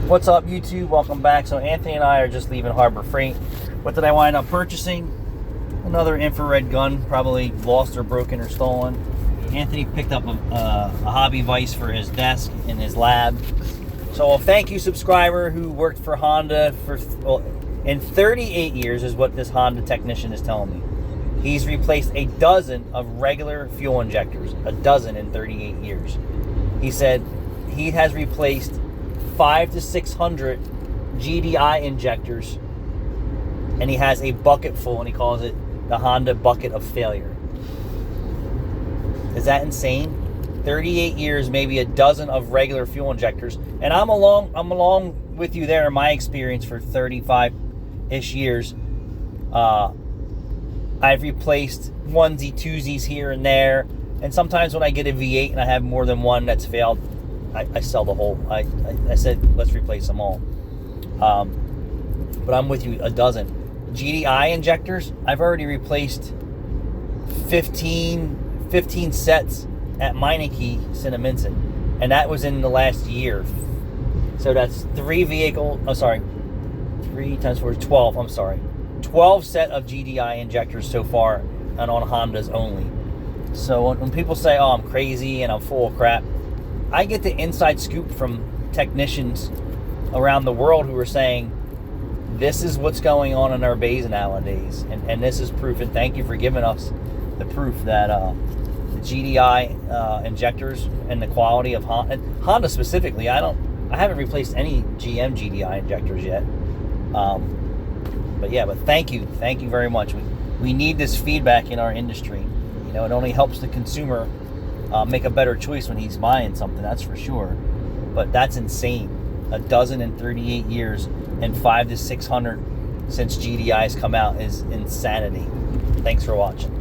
What's up, YouTube? Welcome back. So Anthony and I are just leaving Harbor Freight. What did I wind up purchasing? Another infrared gun, probably lost or broken or stolen. Anthony picked up a hobby vise for his desk in his lab. So a thank you subscriber who worked for Honda for in 38 years is what this Honda technician is telling me. He's replaced a dozen of regular fuel injectors, a dozen in 38 years. He said he has replaced 500 to 600 GDI injectors, and he has a bucket full, and he calls it the Honda bucket of failure. Is that insane? 38 years, maybe a dozen of regular fuel injectors, and I'm along with you there in my experience for 35-ish years. I've replaced onesie twosies here and there, and sometimes when I get a V8 and I have more than one that's failed, I sell the whole. I said, let's replace them all. But I'm with you, a dozen. GDI injectors, I've already replaced 15 sets at Meineke, Cinnaminson. And that was in the last year. So that's 3 times 4 is 12, I'm sorry. 12 set of GDI injectors so far, and on Hondas only. So when people say, oh, I'm crazy and I'm full of crap, I get the inside scoop from technicians around the world who are saying, this is what's going on in our bays nowadays. And this is proof, and thank you for giving us the proof that the GDI injectors and the quality of Honda specifically, I haven't replaced any GM GDI injectors yet. But thank you very much. We need this feedback in our industry. You know, it only helps the consumer make a better choice when he's buying something, that's for sure. But that's insane. A dozen in 38 years and 500 to 600 since GDI's come out is insanity. Thanks for watching.